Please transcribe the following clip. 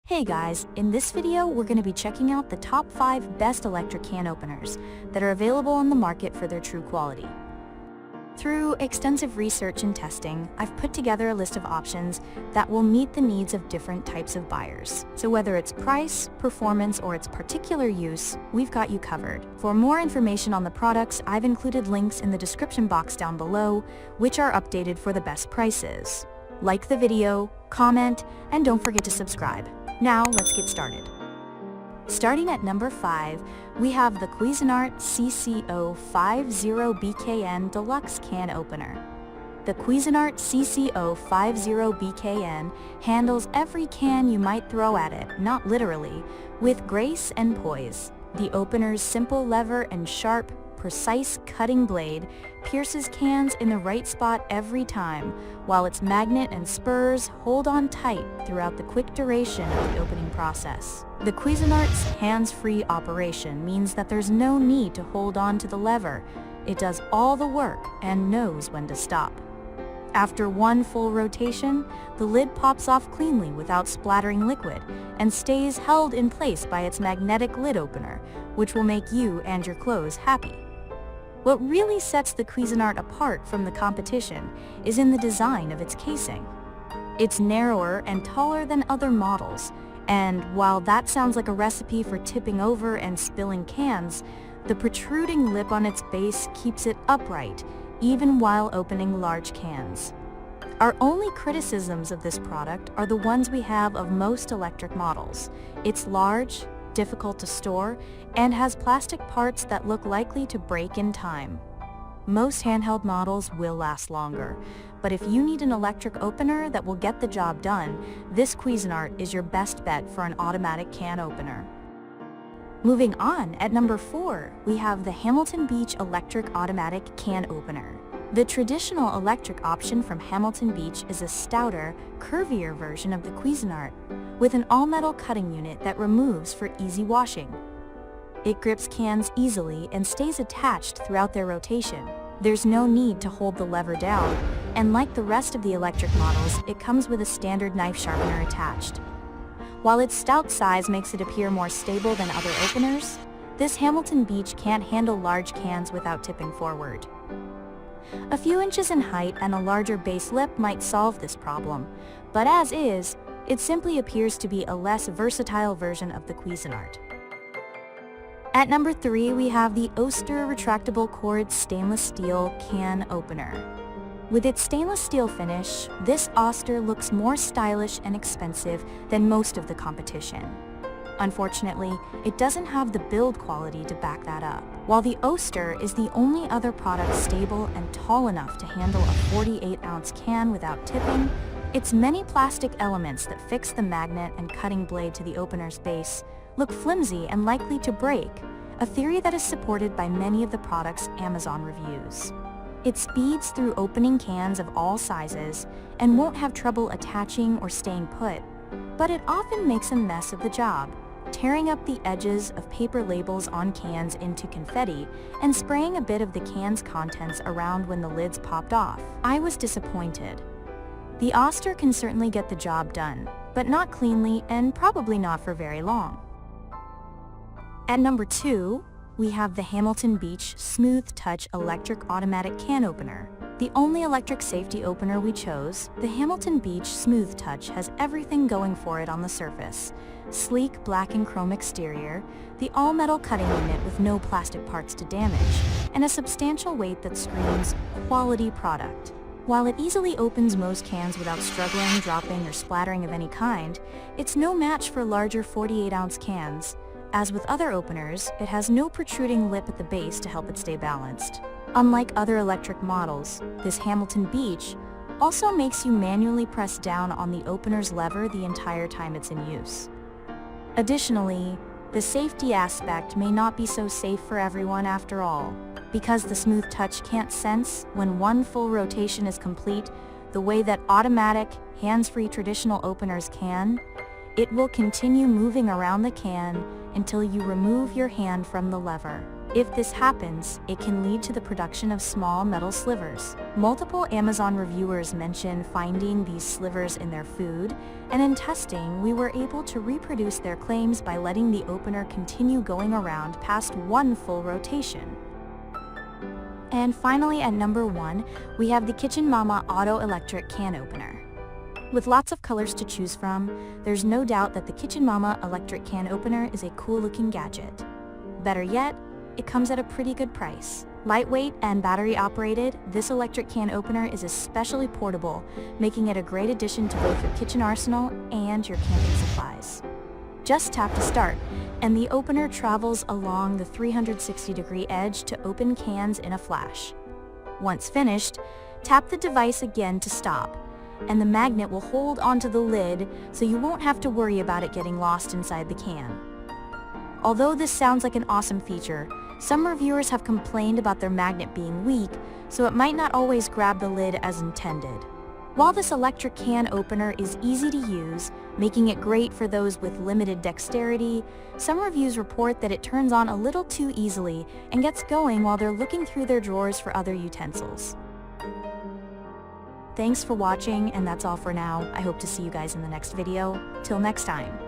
Hey guys, in this video we're going to be checking out the top 5 best electric can openers that are available on the market for their true quality. Through extensive research and testing, I've put together a list of options that will meet the needs of different types of buyers. So whether it's price, performance, or its particular use, we've got you covered. For more information on the products, I've included links in the description box down below, which are updated for the best prices. Like the video, comment, and don't forget to subscribe. Now, let's get started. Starting at number 5, we have the Cuisinart CC050BKN Deluxe Can Opener. The Cuisinart CC050BKN handles every can you might throw at it, not literally, with grace and poise. The opener's simple lever and sharp, precise cutting blade pierces cans in the right spot every time, while its magnet and spurs hold on tight throughout the quick duration of the opening process. The Cuisinart's hands-free operation means that there's no need to hold on to the lever. It does all the work and knows when to stop. After one full rotation, the lid pops off cleanly without splattering liquid and stays held in place by its magnetic lid opener, which will make you and your clothes happy. What really sets the Cuisinart apart from the competition is in the design of its casing. It's narrower and taller than other models, and while that sounds like a recipe for tipping over and spilling cans, the protruding lip on its base keeps it upright, even while opening large cans. Our only criticisms of this product are the ones we have of most electric models. It's large, difficult to store, and has plastic parts that look likely to break in time. Most handheld models will last longer, but if you need an electric opener that will get the job done, this Cuisinart is your best bet for an automatic can opener. Moving on, at number 4, we have the Hamilton Beach Electric Automatic Can Opener. The traditional electric option from Hamilton Beach is a stouter, curvier version of the Cuisinart, with an all-metal cutting unit that removes for easy washing. It grips cans easily and stays attached throughout their rotation. There's no need to hold the lever down, and like the rest of the electric models, it comes with a standard knife sharpener attached. While its stout size makes it appear more stable than other openers, this Hamilton Beach can't handle large cans without tipping forward. A few inches in height and a larger base lip might solve this problem, but as is, it simply appears to be a less versatile version of the Cuisinart. At number 3, we have the Oster Retractable Cord Stainless Steel Can Opener. With its stainless steel finish, this Oster looks more stylish and expensive than most of the competition. Unfortunately, it doesn't have the build quality to back that up. While the Oster is the only other product stable and tall enough to handle a 48-ounce can without tipping, its many plastic elements that fix the magnet and cutting blade to the opener's base look flimsy and likely to break, a theory that is supported by many of the product's Amazon reviews. It speeds through opening cans of all sizes and won't have trouble attaching or staying put, but it often makes a mess of the job, tearing up the edges of paper labels on cans into confetti and spraying a bit of the can's contents around when the lids popped off. I was disappointed. The Oster can certainly get the job done, but not cleanly and probably not for very long. At number 2, we have the Hamilton Beach Smooth Touch Electric Automatic Can Opener. The only electric safety opener we chose, the Hamilton Beach Smooth Touch has everything going for it on the surface. Sleek black and chrome exterior, the all-metal cutting unit with no plastic parts to damage, and a substantial weight that screams quality product. While it easily opens most cans without struggling, dropping, or splattering of any kind, it's no match for larger 48-ounce cans. As with other openers, it has no protruding lip at the base to help it stay balanced. Unlike other electric models, this Hamilton Beach also makes you manually press down on the opener's lever the entire time it's in use. Additionally, the safety aspect may not be so safe for everyone after all. Because the Smooth Touch can't sense when one full rotation is complete the way that automatic, hands-free traditional openers can, it will continue moving around the can until you remove your hand from the lever. If this happens, it can lead to the production of small metal slivers. Multiple Amazon reviewers mention finding these slivers in their food, and in testing, we were able to reproduce their claims by letting the opener continue going around past one full rotation. And finally, at number 1, we have the Kitchen Mama Auto Electric Can Opener. With lots of colors to choose from, there's no doubt that the Kitchen Mama Electric Can Opener is a cool-looking gadget. Better yet, it comes at a pretty good price. Lightweight and battery-operated, this electric can opener is especially portable, making it a great addition to both your kitchen arsenal and your camping supplies. Just tap to start, and the opener travels along the 360-degree edge to open cans in a flash. Once finished, tap the device again to stop, and the magnet will hold onto the lid so you won't have to worry about it getting lost inside the can. Although this sounds like an awesome feature, some reviewers have complained about their magnet being weak, so it might not always grab the lid as intended. While this electric can opener is easy to use, making it great for those with limited dexterity, some reviews report that it turns on a little too easily and gets going while they're looking through their drawers for other utensils. Thanks for watching, and that's all for now. I hope to see you guys in the next video. Till next time.